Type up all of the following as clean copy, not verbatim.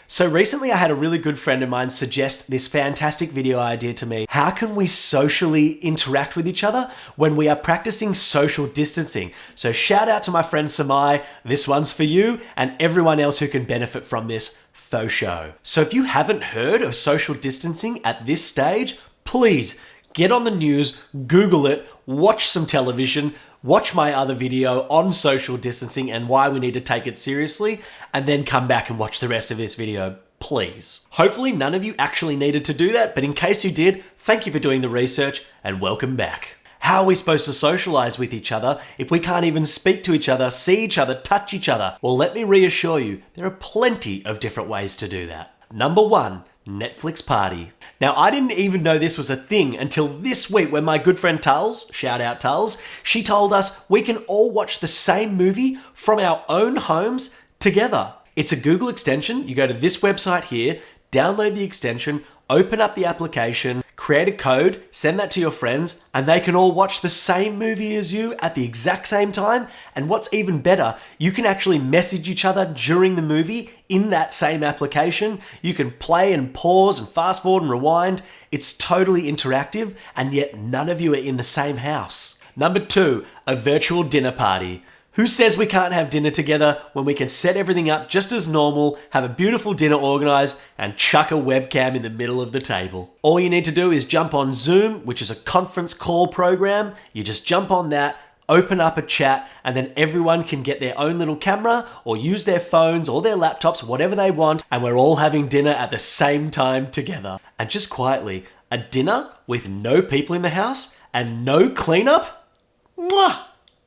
So recently I had a really good friend of mine suggest this fantastic video idea to me. How can we socially interact with each other when we are practicing social distancing? So shout out to my friend Samai, this one's for you, and everyone else who can benefit from this faux show. So if you haven't heard of social distancing at this stage, please get on the news, Google it, watch some television, watch my other video on social distancing and why we need to take it seriously, and then come back and watch the rest of this video, please. Hopefully none of you actually needed to do that, but in case you did, thank you for doing the research and welcome back. How are we supposed to socialize with each other if we can't even speak to each other, see each other, touch each other? Well, let me reassure you, there are plenty of different ways to do that. Number 1, Netflix party. Now, I didn't even know this was a thing until this week when my good friend Tulls, shout out Tulls, she told us we can all watch the same movie from our own homes together. It's a Google extension. You go to this website here, download the extension, open up the application, create a code, send that to your friends, and they can all watch the same movie as you at the exact same time. And what's even better, you can actually message each other during the movie in that same application. You can play and pause and fast forward and rewind. It's totally interactive, and yet none of you are in the same house. Number 2, a virtual dinner party. Who says we can't have dinner together when we can set everything up just as normal, have a beautiful dinner organized, and chuck a webcam in the middle of the table? All you need to do is jump on Zoom, which is a conference call program. You just jump on that, open up a chat, and then everyone can get their own little camera or use their phones or their laptops, whatever they want, and we're all having dinner at the same time together. And just quietly, a dinner with no people in the house and no cleanup? Mwah!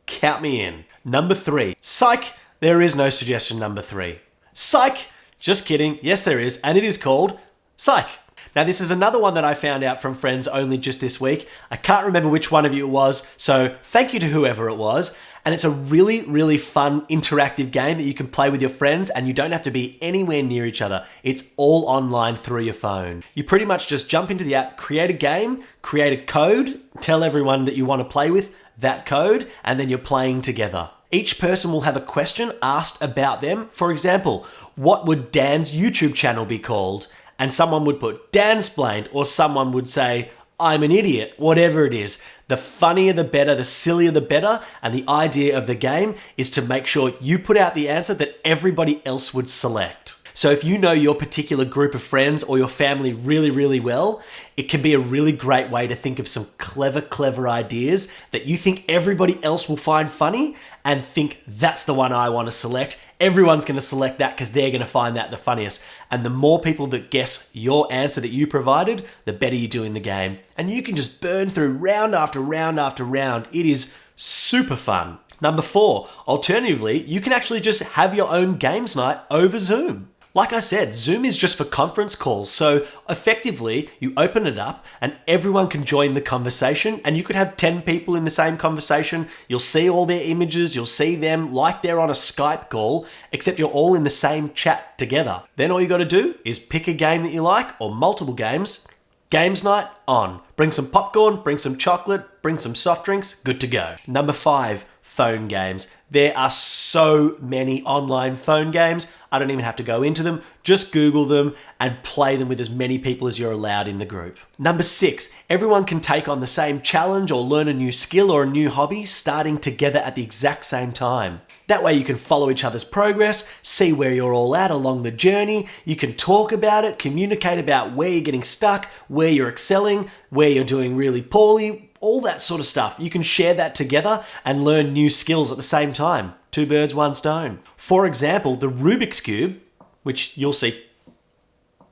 Count me in. Number 3, Psych. There is no suggestion number 3. Psych. Just kidding. Yes, there is. And it is called Psych. Now, this is another one that I found out from friends only just this week. I can't remember which one of you it was, so thank you to whoever it was. And it's a really, really fun interactive game that you can play with your friends and you don't have to be anywhere near each other. It's all online through your phone. You pretty much just jump into the app, create a game, create a code, tell everyone that you want to play with that code, and then you're playing together. Each person will have a question asked about them. For example, what would Dan's YouTube channel be called? And someone would put Dansplained, or someone would say, I'm an idiot, whatever it is. The funnier the better, the sillier the better, and the idea of the game is to make sure you put out the answer that everybody else would select. So if you know your particular group of friends or your family really, really well, it can be a really great way to think of some clever ideas that you think everybody else will find funny and think that's the one I want to select. Everyone's going to select that because they're going to find that the funniest. And the more people that guess your answer that you provided, the better you do in the game. And you can just burn through round after round after round. It is super fun. Number 4, alternatively, you can actually just have your own games night over Zoom. Like I said, Zoom is just for conference calls, so effectively you open it up and everyone can join the conversation, and you could have 10 people in the same conversation. You'll see all their images, you'll see them like they're on a Skype call, except you're all in the same chat together. Then all you got to do is pick a game that you like, or multiple games. Games night on. Bring some popcorn, bring some chocolate, bring some soft drinks, good to go. Number 5, phone games. There are so many online phone games. I don't even have to go into them. Just Google them and play them with as many people as you're allowed in the group. Number 6, everyone can take on the same challenge or learn a new skill or a new hobby starting together at the exact same time. That way you can follow each other's progress, see where you're all at along the journey. You can talk about it, communicate about where you're getting stuck, where you're excelling, where you're doing really poorly, all that sort of stuff. You can share that together and learn new skills at the same time. 2 birds, 1 stone. For example, the Rubik's Cube, which you'll see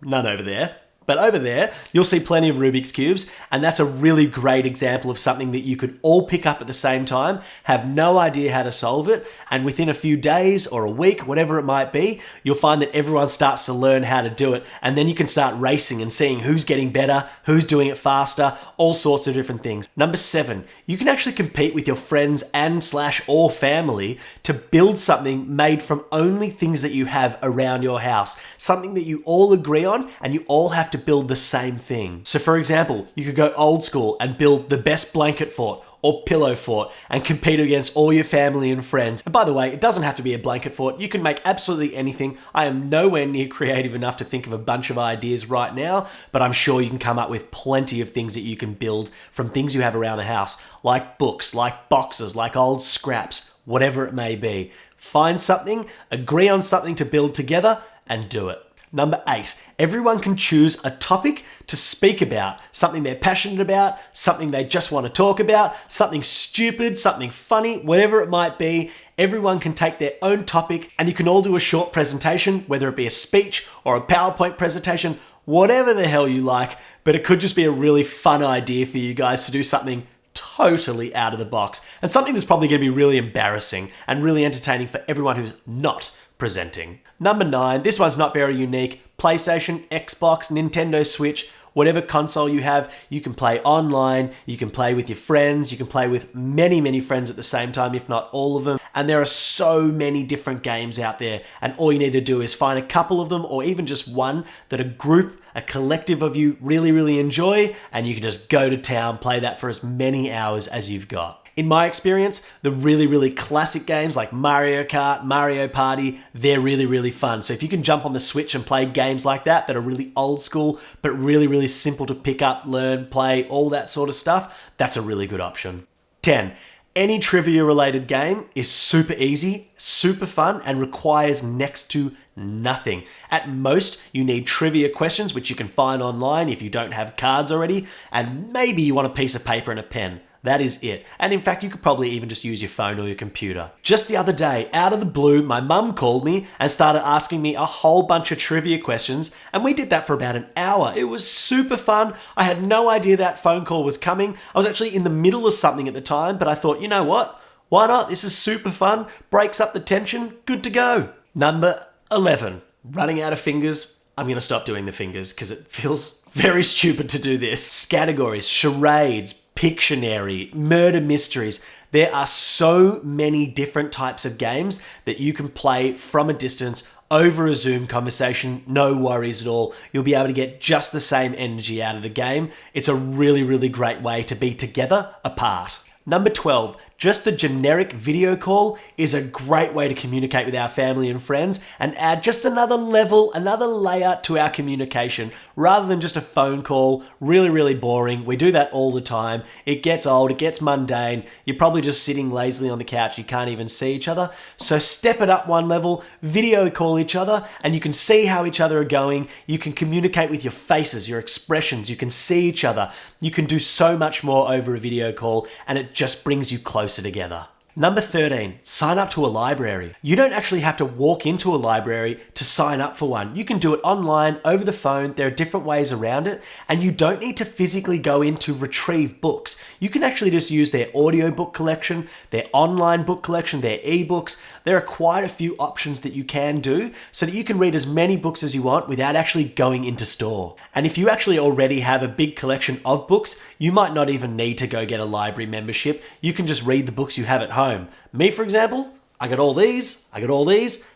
none over there, but over there, you'll see plenty of Rubik's Cubes, and that's a really great example of something that you could all pick up at the same time, have no idea how to solve it, and within a few days or a week, whatever it might be, you'll find that everyone starts to learn how to do it, and then you can start racing and seeing who's getting better, who's doing it faster, all sorts of different things. Number 7, you can actually compete with your friends and/or family to build something made from only things that you have around your house, something that you all agree on, and you all have to build the same thing. So for example, you could go old school and build the best blanket fort, or pillow fort and compete against all your family and friends. And by the way, it doesn't have to be a blanket fort. You can make absolutely anything. I am nowhere near creative enough to think of a bunch of ideas right now, but I'm sure you can come up with plenty of things that you can build from things you have around the house, like books, like boxes, like old scraps, whatever it may be. Find something, agree on something to build together, and do it. Number 8, everyone can choose a topic to speak about, something they're passionate about, something they just want to talk about, something stupid, something funny, whatever it might be. Everyone can take their own topic and you can all do a short presentation, whether it be a speech or a PowerPoint presentation, whatever the hell you like, but it could just be a really fun idea for you guys to do something totally out of the box and something that's probably going to be really embarrassing and really entertaining for everyone who's not presenting. Number 9, this one's not very unique. PlayStation, Xbox, Nintendo Switch, whatever console you have, you can play online, you can play with your friends, you can play with many, many friends at the same time, if not all of them. And there are so many different games out there. And all you need to do is find a couple of them or even just one that a collective of you really, really enjoy, and you can just go to town, play that for as many hours as you've got. In my experience, the really, really classic games like Mario Kart, Mario Party, they're really, really fun. So if you can jump on the Switch and play games like that are really old school, but really, really simple to pick up, learn, play, all that sort of stuff, that's a really good option. 10. Any trivia related game is super easy, super fun, and requires next to nothing. At most, you need trivia questions, which you can find online if you don't have cards already, and maybe you want a piece of paper and a pen. That is it. And in fact, you could probably even just use your phone or your computer. Just the other day, out of the blue, my mum called me and started asking me a whole bunch of trivia questions, and we did that for about an hour. It was super fun. I had no idea that phone call was coming. I was actually in the middle of something at the time, but I thought, you know what? Why not? This is super fun. Breaks up the tension. Good to go. Number 11. Running out of fingers. I'm going to stop doing the fingers because it feels very stupid to do this. Categories, charades, Pictionary, murder mysteries. There are so many different types of games that you can play from a distance over a Zoom conversation, no worries at all. You'll be able to get just the same energy out of the game. It's a really, really great way to be together apart. Number 12, just the generic video call is a great way to communicate with our family and friends and add just another level, another layer to our communication rather than just a phone call. Really, really boring. We do that all the time. It gets old, it gets mundane. You're probably just sitting lazily on the couch. You can't even see each other. So step it up one level, video call each other, and you can see how each other are going. You can communicate with your faces, your expressions. You can see each other. You can do so much more over a video call, and it just brings you closer together. Number 13, sign up to a library. You don't actually have to walk into a library to sign up for one. You can do it online, over the phone. There are different ways around it, and you don't need to physically go in to retrieve books. You can actually just use their audiobook collection, their online book collection, their ebooks. There are quite a few options that you can do so that you can read as many books as you want without actually going into store. And if you actually already have a big collection of books, you might not even need to go get a library membership. You can just read the books you have at home. Me, for example, I got all these,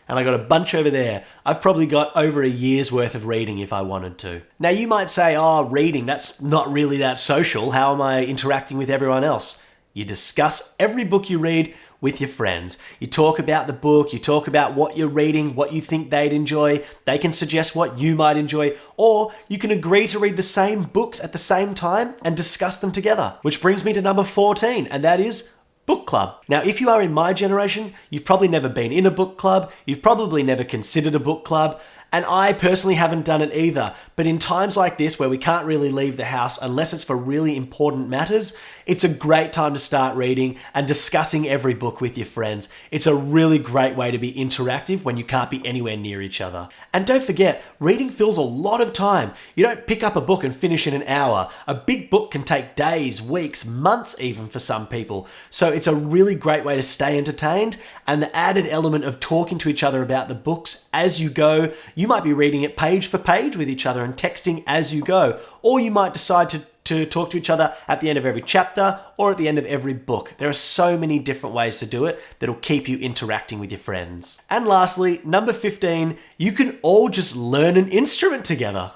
and I got a bunch over there. I've probably got over a year's worth of reading if I wanted to. Now you might say, oh, reading, that's not really that social. How am I interacting with everyone else? You discuss every book you read with your friends. You talk about the book, you talk about what you're reading, what you think they'd enjoy. They can suggest what you might enjoy, or you can agree to read the same books at the same time and discuss them together. Which brings me to number 14, and that is book club. Now, if you are in my generation, you've probably never been in a book club, you've probably never considered a book club, and I personally haven't done it either. But in times like this where we can't really leave the house unless it's for really important matters, it's a great time to start reading and discussing every book with your friends. It's a really great way to be interactive when you can't be anywhere near each other. And don't forget, reading fills a lot of time. You don't pick up a book and finish in an hour. A big book can take days, weeks, months even for some people. So it's a really great way to stay entertained, and the added element of talking to each other about the books as you go. You might be reading it page for page with each other and texting as you go, or you might decide to talk to each other at the end of every chapter or at the end of every book. There are so many different ways to do it that'll keep you interacting with your friends. And lastly, number 15, you can all just learn an instrument together.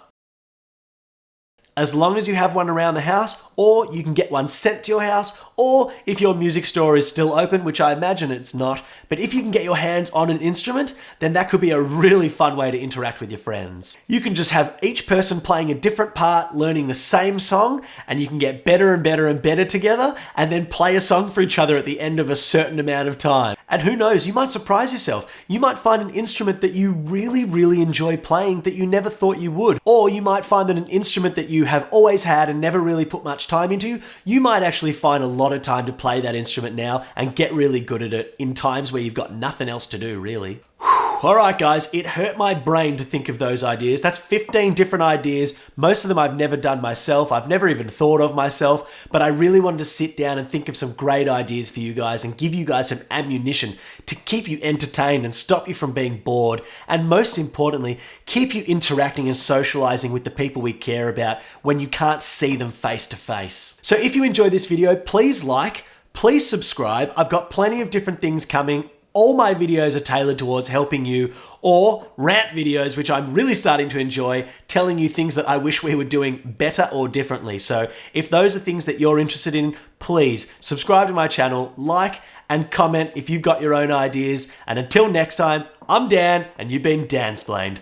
As long as you have one around the house, or you can get one sent to your house, or if your music store is still open, which I imagine it's not, but if you can get your hands on an instrument, then that could be a really fun way to interact with your friends. You can just have each person playing a different part, learning the same song, and you can get better and better and better together, and then play a song for each other at the end of a certain amount of time. And who knows, you might surprise yourself. You might find an instrument that you really, really enjoy playing that you never thought you would. Or you might find that an instrument that you have always had and never really put much time into, you might actually find a lot of time to play that instrument now and get really good at it in times where you've got nothing else to do, really. Alright guys, it hurt my brain to think of those ideas. That's 15 different ideas. Most of them I've never done myself. I've never even thought of myself, but I really wanted to sit down and think of some great ideas for you guys and give you guys some ammunition to keep you entertained and stop you from being bored. And most importantly, keep you interacting and socializing with the people we care about when you can't see them face to face. So if you enjoyed this video, please like, please subscribe. I've got plenty of different things coming. All my videos are tailored towards helping you, or rant videos, which I'm really starting to enjoy, telling you things that I wish we were doing better or differently. So if those are things that you're interested in, please subscribe to my channel, like and comment if you've got your own ideas. And until next time, I'm Dan, and you've been Dansplained.